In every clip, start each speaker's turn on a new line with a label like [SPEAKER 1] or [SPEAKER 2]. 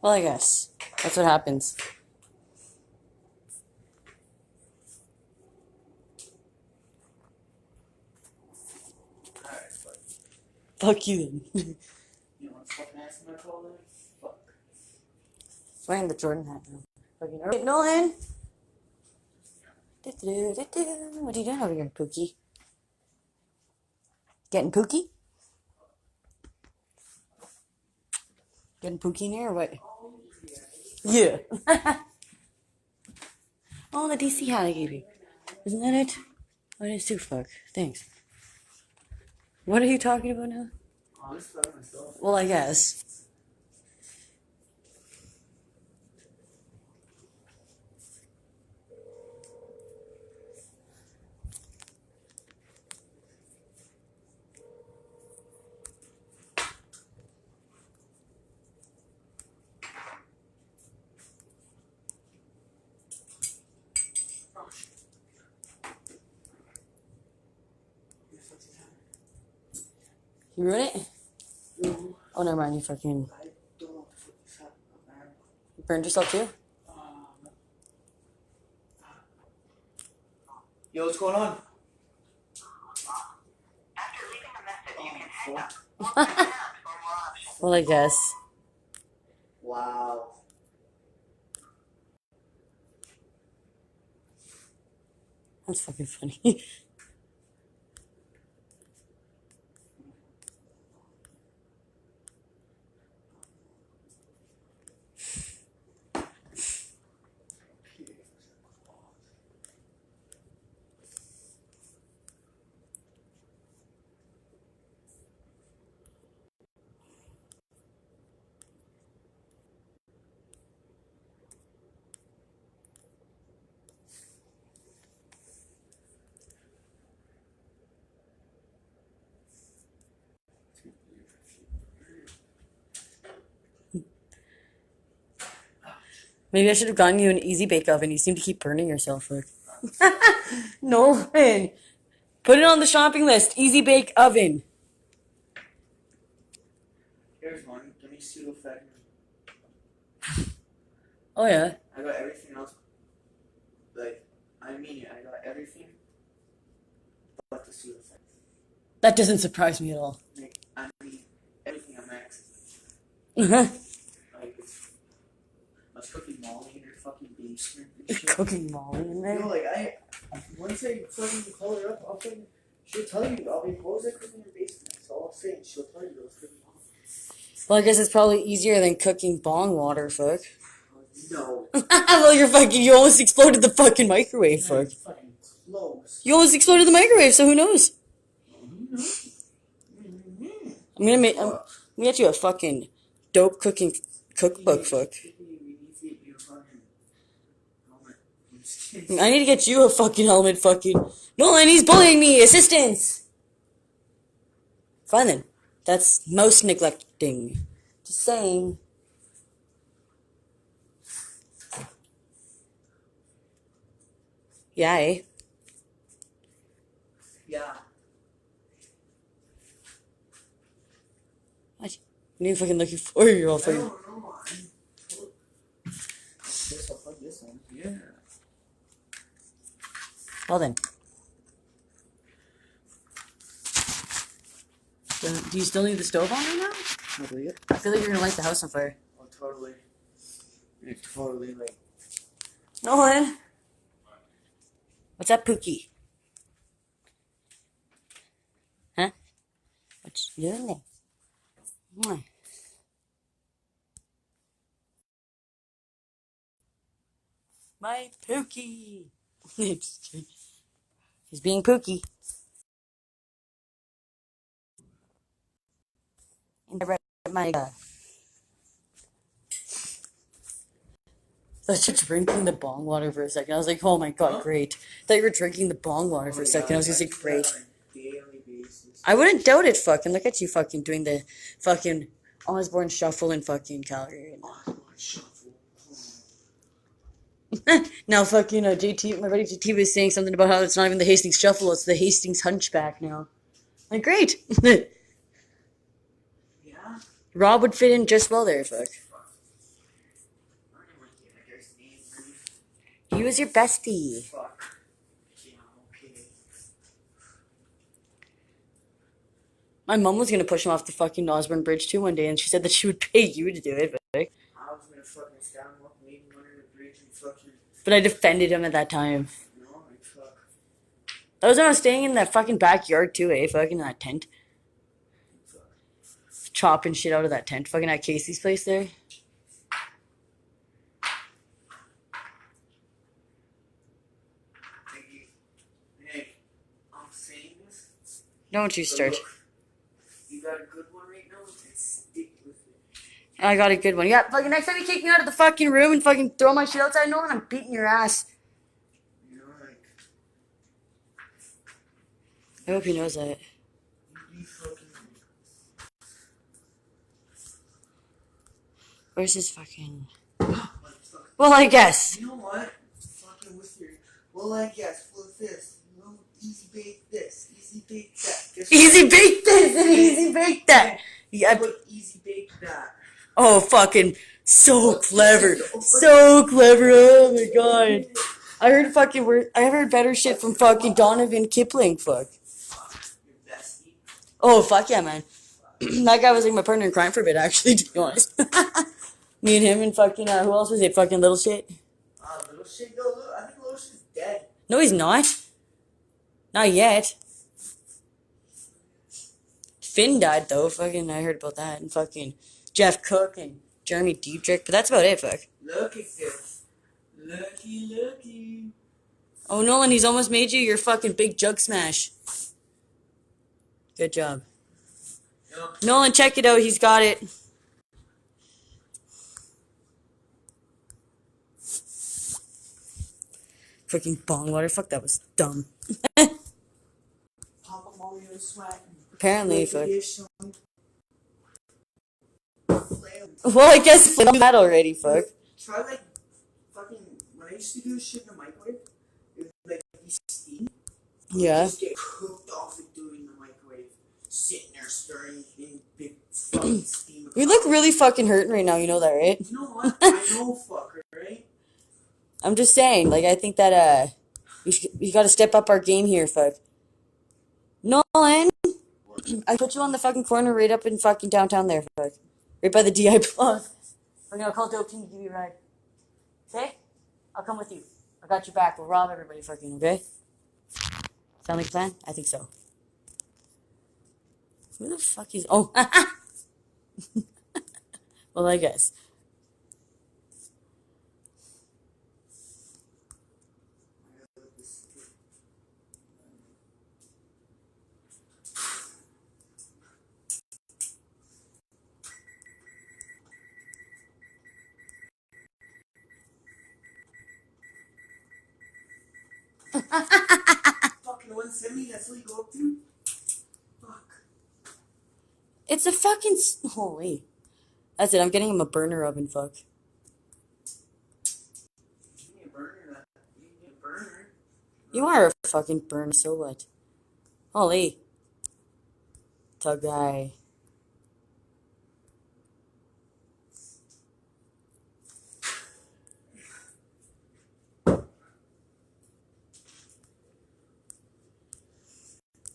[SPEAKER 1] Well, I guess. That's what happens.
[SPEAKER 2] Alright, fuck.
[SPEAKER 1] Fuck you then.
[SPEAKER 2] You want to fucking ask my call then? Fuck.
[SPEAKER 1] Wearing the Jordan hat now. Fucking alright, Nolan! What are you doing over here, Pookie? Getting Pookie? Getting Pookie in here or what? Yeah. Oh, the DC hat I gave you. Isn't that it? Oh, it is too, fuck. Thanks. What are you talking about now?
[SPEAKER 2] Oh, I'm just fucking myself.
[SPEAKER 1] Well, I guess. You ruined it?
[SPEAKER 2] No,
[SPEAKER 1] Oh, never mind. You fucking
[SPEAKER 2] I don't know what the fuck is happening, man.
[SPEAKER 1] burned yourself too?
[SPEAKER 2] Yo, what's going on?
[SPEAKER 3] After leaving a message, you can hang up or press pound for more options.
[SPEAKER 1] Well, I guess.
[SPEAKER 2] Wow.
[SPEAKER 1] That's fucking funny. Maybe I should have gotten you an easy bake oven. You seem to keep burning yourself. Like. No, man. Put it on the shopping list. Easy bake oven.
[SPEAKER 2] Here's one. Give me pseudo-fat.
[SPEAKER 1] Oh, yeah.
[SPEAKER 2] I got everything else. Like, I mean it. I got everything but the pseudo-fat.
[SPEAKER 1] That doesn't surprise me at all.
[SPEAKER 2] Like, I mean, everything I'm maxed. Like, I was cooking Molly in her fucking basement and shit.
[SPEAKER 1] Cooking Molly in there.
[SPEAKER 2] No, like, once I fucking call her up, she'll tell you, what was I cooking in her basement? That's all I'll say, and she'll tell you I was cooking Molly.
[SPEAKER 1] Well, I guess it's probably easier than cooking bong water, fuck.
[SPEAKER 2] No.
[SPEAKER 1] Well, you almost exploded the fucking microwave, fuck.
[SPEAKER 2] Fucking close.
[SPEAKER 1] You almost exploded the microwave, so who knows? I'm gonna get you a fucking dope cooking cookbook, fuck. I need to get you a fucking helmet, fucking. Nolan, he's bullying me! Assistance! Fine then. That's most neglecting. Just saying. Yeah, eh?
[SPEAKER 2] Yeah.
[SPEAKER 1] What? You need fucking looking for your all
[SPEAKER 2] I
[SPEAKER 1] fucking.
[SPEAKER 2] don't know. Guess I'll plug this one. Yeah.
[SPEAKER 1] Well then. Do you still need the stove on right now?
[SPEAKER 2] Probably it.
[SPEAKER 1] I feel like you're gonna light the house on fire.
[SPEAKER 2] Oh, totally. It's totally like.
[SPEAKER 1] Nolan! What's up, Pookie? Huh? What you doing there? Mwah. My Pookie! He's being Pookie. And I read my I thought you were drinking the bong water for a second. I was like, oh my god, great. I thought you were drinking the bong water for a second. I was gonna say, great. I wouldn't doubt it, fucking. Look at you fucking doing the fucking Osborne shuffle in fucking Calgary. Now fucking JT, my buddy JT was saying something about how it's not even the Hastings shuffle, it's the Hastings hunchback now. Like, great.
[SPEAKER 2] Yeah.
[SPEAKER 1] Rob would fit in just well there, fuck.
[SPEAKER 2] his name, man.
[SPEAKER 1] He was your bestie.
[SPEAKER 2] Fuck. Yeah, okay.
[SPEAKER 1] My mom was gonna push him off the fucking Osborne Bridge too one day, and she said that she would pay you to do it, but
[SPEAKER 2] I was gonna fucking stand him up, maybe under the bridge and fucking.
[SPEAKER 1] I defended him at that time.
[SPEAKER 2] No, like fuck.
[SPEAKER 1] That was when I was staying in that fucking backyard too, eh? Fucking that tent.
[SPEAKER 2] Fuck.
[SPEAKER 1] Chopping shit out of that tent. Fucking at Casey's place there.
[SPEAKER 2] Hey, I'm saying this.
[SPEAKER 1] Don't you
[SPEAKER 2] but
[SPEAKER 1] start.
[SPEAKER 2] Look, you got a good one right now, and stick with it.
[SPEAKER 1] I got a good one. Yeah, fucking next time you kick me out of the fucking room and fucking throw my shit outside, Nolan, I'm beating your ass.
[SPEAKER 2] You know, like,
[SPEAKER 1] I hope he knows that.
[SPEAKER 2] you be fucking.
[SPEAKER 1] Where's his fucking...
[SPEAKER 2] Like, fuck.
[SPEAKER 1] Well, I guess.
[SPEAKER 2] You know what? Fucking with your. Well, I guess with this. You know, easy bake this, easy bake that. Guess
[SPEAKER 1] Easy
[SPEAKER 2] what?
[SPEAKER 1] bake this and easy bake that. Yeah.
[SPEAKER 2] Put easy bake that.
[SPEAKER 1] Oh, fucking so clever. So clever. Oh my god. I heard fucking word. I heard better shit from fucking Donovan Kipling. Fuck.
[SPEAKER 2] Your bestie.
[SPEAKER 1] Oh, fuck yeah, man. That guy was like my partner in crime for a bit, actually, to be honest. Me and him and fucking, who else was it? Fucking Little Shit.
[SPEAKER 2] Little shit, yo, look, I think Little shit's dead.
[SPEAKER 1] No, he's not. Not yet. Finn died, though. Fucking, I heard about that. And fucking Jeff Cook and Jeremy Diedrich. But that's about it, fuck.
[SPEAKER 2] Look at this. Looky.
[SPEAKER 1] Oh, Nolan, he's almost made you your fucking big jug smash. Good job.
[SPEAKER 2] Yo,
[SPEAKER 1] Nolan, check it out. He's got it. Freaking bong water. Fuck, that was dumb.
[SPEAKER 2] Papa Mario sweating.
[SPEAKER 1] Apparently, fuck.
[SPEAKER 2] Flail.
[SPEAKER 1] Well, I guess we did that already, fuck.
[SPEAKER 2] Try like fucking when I used to do shit in the microwave, it would like be steam.
[SPEAKER 1] Yeah.
[SPEAKER 2] Just get cooked off it doing in the microwave, sitting there stirring in big fucking steam.
[SPEAKER 1] We look really fucking hurting right now, you know that, right?
[SPEAKER 2] You know what? I know, fucker, right?
[SPEAKER 1] I'm just saying, like, I think that, we gotta step up our game here, fuck. Nolan! I put you on the fucking corner right up in fucking downtown there, fuck. Right by the DI Plus. We're gonna call Dope Team to give you a ride. Okay? I'll come with you. I got your back. We'll rob everybody fucking, okay? Sound like a plan? I think so. Who the fuck is... Oh! Well, I guess.
[SPEAKER 2] Fucking 170, that's what you go up to? Fuck.
[SPEAKER 1] It's a fucking... Holy. That's it. I'm getting him a burner oven, fuck.
[SPEAKER 2] Give me a burner. You can get a burner.
[SPEAKER 1] You are a fucking burner, so what? Holy. Tug guy.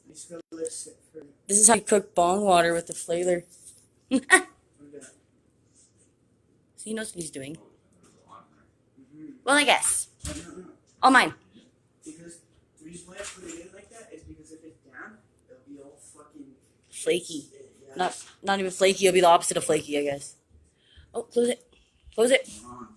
[SPEAKER 2] I just gotta let it sit for.
[SPEAKER 1] This is how you cook bong water with the flailer.
[SPEAKER 2] Okay.
[SPEAKER 1] So he knows what he's doing.
[SPEAKER 2] Mm-hmm.
[SPEAKER 1] Well, I guess.
[SPEAKER 2] No.
[SPEAKER 1] Oh, mine.
[SPEAKER 2] Because the reason why I put it in like that is because if it's damp, it'll be all fucking
[SPEAKER 1] Flaky.
[SPEAKER 2] Yeah.
[SPEAKER 1] Not even flaky. It'll be the opposite of flaky, I guess. Oh, close it. Close it.
[SPEAKER 2] Come on.